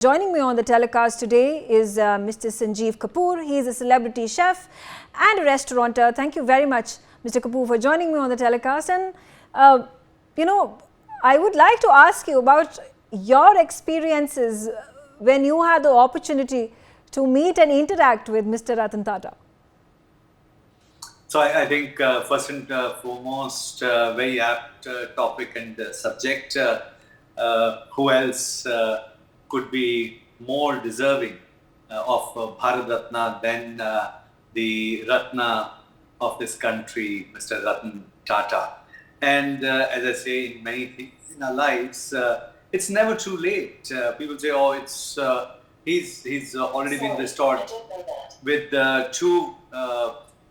Joining me on the telecast today is Mr. Sanjeev Kapoor. He is a celebrity chef and a restaurateur. Thank you very much, Mr. Kapoor, for joining me on the telecast. And, I would like to ask you about your experiences when you had the opportunity to meet and interact with Mr. Ratan Tata. So I think first and foremost, very apt topic and subject. Who else could be more deserving of Bharat Ratna than the Ratna of this country, Mr. Ratan Tata. And as I say, in many things in our lives, it's never too late. People say, "Oh, it's he's already been restored with two."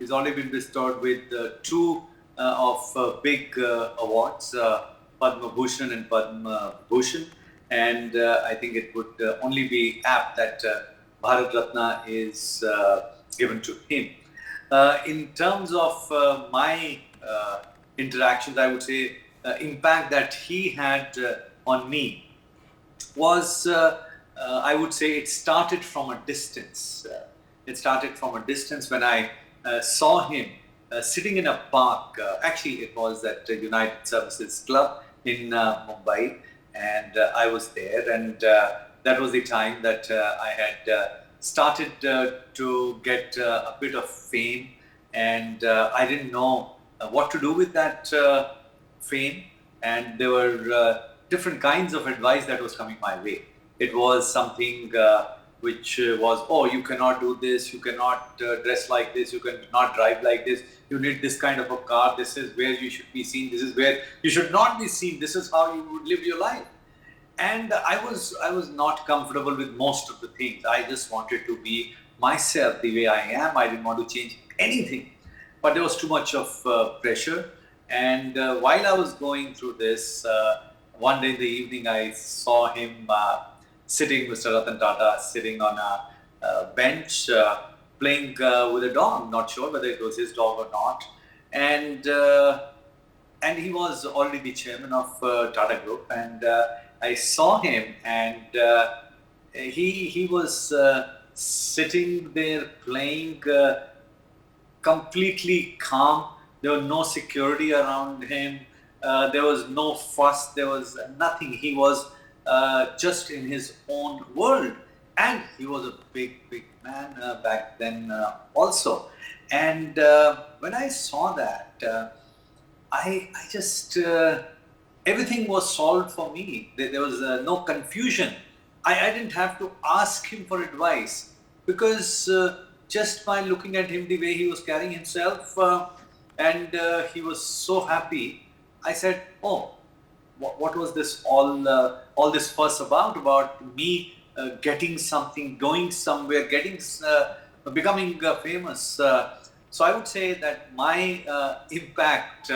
He's already been restored with two of big awards, Padma Bhushan and Padma Bhushan. And I think it would only be apt that Bharat Ratna is given to him. In terms of my interactions, I would say impact that he had on me was, I would say, it started from a distance. It started from a distance when I saw him sitting in a park. Actually, it was at United Services Club in Mumbai. And I was there, and that was the time that I had started to get a bit of fame, and I didn't know what to do with that fame. And there were different kinds of advice that was coming my way. It was something which was, "Oh, you cannot do this, you cannot dress like this, you cannot drive like this, you need this kind of a car, this is where you should be seen, this is where you should not be seen, this is how you would live your life." And I was not comfortable with most of the things. I just wanted to be myself the way I am. I didn't want to change anything. But there was too much of pressure. And while I was going through this, one day in the evening, I saw him sitting, Mr. Ratan Tata, sitting on a bench, playing with a dog. Not sure whether it was his dog or not. And he was already the chairman of Tata Group. And I saw him, and he was sitting there playing, completely calm. There was no security around him. There was no fuss. There was nothing. He was just in his own world. And he was a big man back then also. And when I saw that, I just... everything was solved for me. There was no confusion. I didn't have to ask him for advice, because just by looking at him, the way he was carrying himself, and he was so happy, I said, "Oh, what was this all this fuss about me getting something, going somewhere, becoming famous?" So I would say that my impact,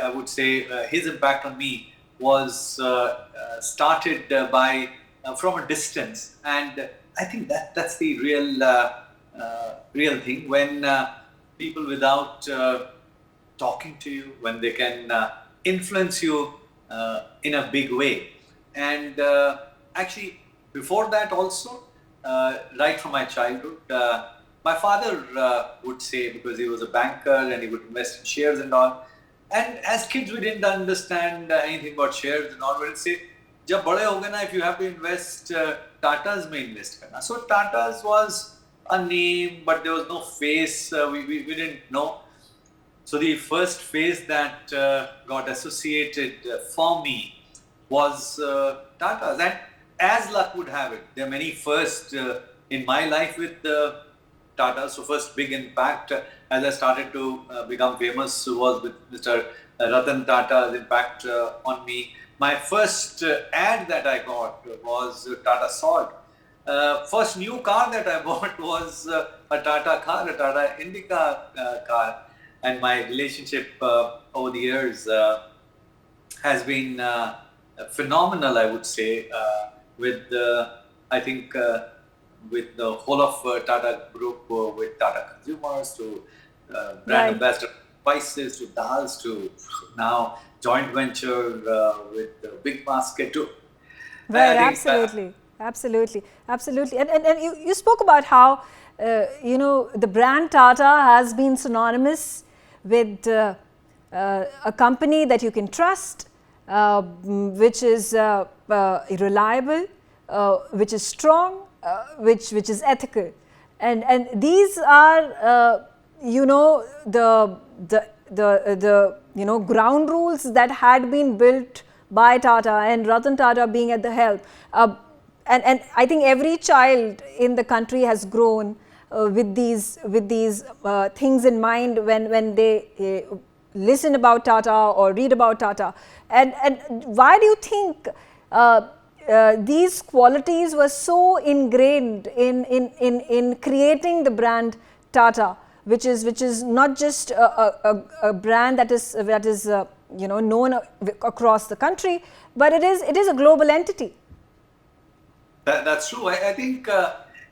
I would say his impact on me was started from a distance, and I think that's the real thing. When people, without talking to you, when they can influence you in a big way. And actually, before that also, right from my childhood, my father would say, because he was a banker and he would invest in shares and all. And as kids, we didn't understand anything about shares and all. We'd say, "Jab bade ho gaye na, if you have to invest, Tata's mein invest karna." So Tata's was a name, but there was no face. We didn't know. So the first face that got associated for me was Tata's. And as luck would have it, there are many firsts in my life with Tata. So first big impact as I started to become famous was with Mr. Ratan Tata's impact on me. My first ad that I got was Tata Salt. First new car that I bought was a Tata car, a Tata Indica car. And my relationship over the years has been phenomenal, I would say, with I think with the whole of Tata Group, with Tata Consumers, to brand ambassador spices, to dals, to now joint venture with Big Basket, to Right, I think absolutely. And you spoke about how, the brand Tata has been synonymous with a company that you can trust, which is reliable, which is strong, which is ethical. And these are, the ground rules that had been built by Tata and Ratan Tata being at the helm. And I think every child in the country has grown with these things in mind when they listen about Tata or read about Tata. And why do you think these qualities were so ingrained in creating the brand Tata, which is not just a brand that is known across the country, but it is a global entity. that's true. I think,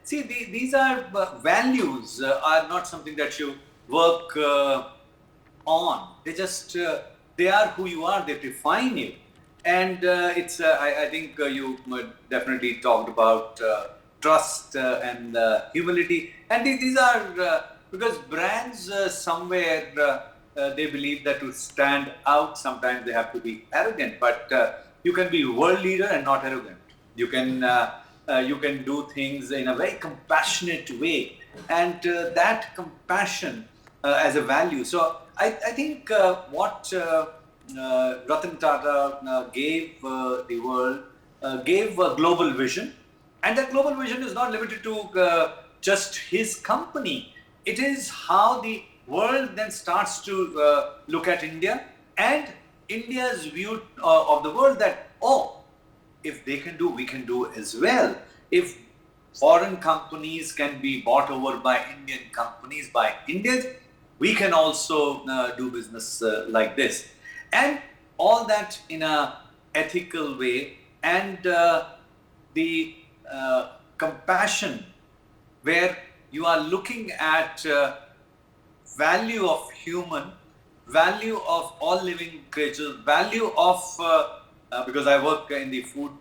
see, these are values, are not something that you work on. They just, they are who you are, they define you. And I think you definitely talked about trust and humility. And these are, because brands somewhere, they believe that to stand out, sometimes they have to be arrogant. But you can be world leader and not arrogant. You can do things in a very compassionate way, and that compassion as a value. So I think what Ratan Tata gave the world, gave a global vision, and that global vision is not limited to just his company. It is how the world then starts to look at India, and India's view of the world, that, oh, if they can do, we can do as well. If foreign companies can be bought over by Indian companies, by Indians, we can also do business like this. And all that in a ethical way, and the compassion, where you are looking at value of human, value of all living creatures, value of because I work in the food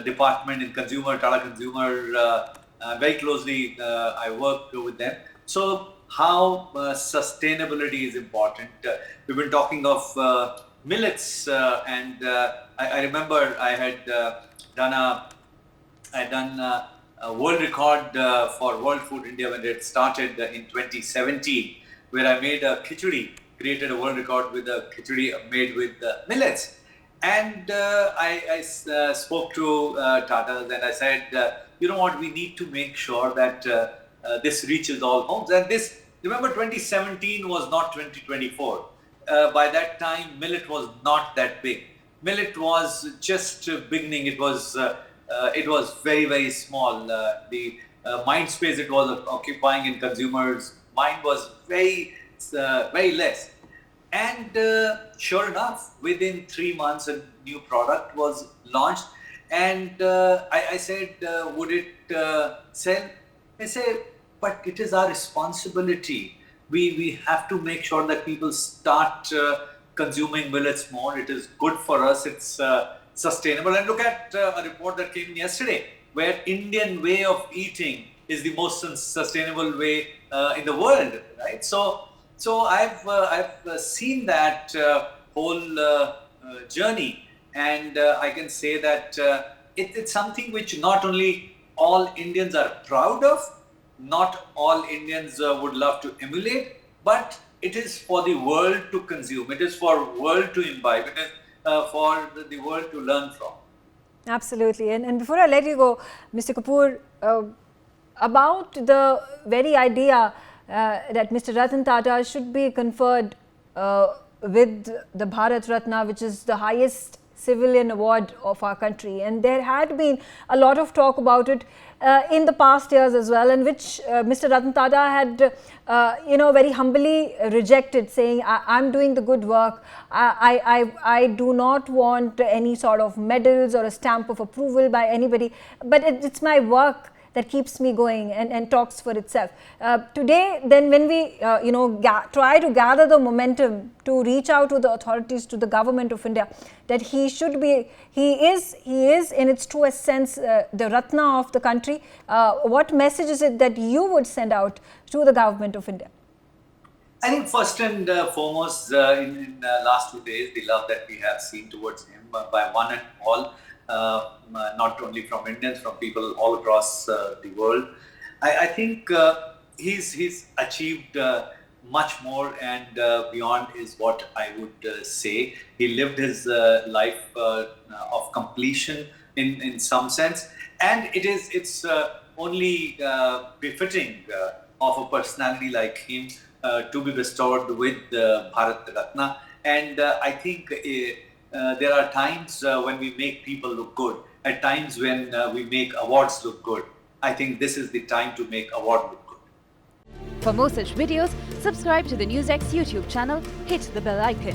department in Tata Consumer, very closely I work with them. So how sustainability is important. We've been talking of millets, and I remember I had done a world record for World Food India when it started in 2017, where I made a khichdi, created a world record with a khichdi made with millets. And I spoke to Tata, and I said, you know what, we need to make sure that this reaches all homes. And this, remember, 2017 was not 2024. By that time, millet was not that big. Millet was just beginning. It was very, very small. The mind space it was occupying in consumers' mind was very less. And sure enough, within 3 months, a new product was launched. And I said, would it sell? They say, but it is our responsibility. We have to make sure that people start consuming millets more. It is good for us. It's sustainable. And look at a report that came yesterday, where Indian way of eating is the most sustainable way in the world, right? So I've seen that whole journey, and I can say that it's something which not only all Indians are proud of, not all Indians would love to emulate, but it is for the world to consume. It is for world to imbibe. It is for the world to learn from. Absolutely. And before I let you go, Mr. Kapoor, about the very idea that Mr. Ratan Tata should be conferred with the Bharat Ratna, which is the highest civilian award of our country. And there had been a lot of talk about it in the past years as well, in which Mr. Ratan Tata had, very humbly rejected, saying, I'm doing the good work. I do not want any sort of medals or a stamp of approval by anybody, but it's my work that keeps me going and talks for itself. Today, then, when we try to gather the momentum to reach out to the authorities, to the government of India, that he is in its truest sense the Ratna of the country. What message is it that you would send out to the government of India? I think first and foremost, in last 2 days, the love that we have seen towards him by one and all, not only from Indians, from people all across the world. I think he's achieved much more and beyond is what I would say. He lived his life of completion in some sense, and it's only befitting of a personality like him to be bestowed with Bharat Ratna. And I think there are times when we make people look good, at times when we make awards look good. I think this is the time to make award look good. For more such videos, subscribe to the NewsX YouTube channel, hit the bell icon.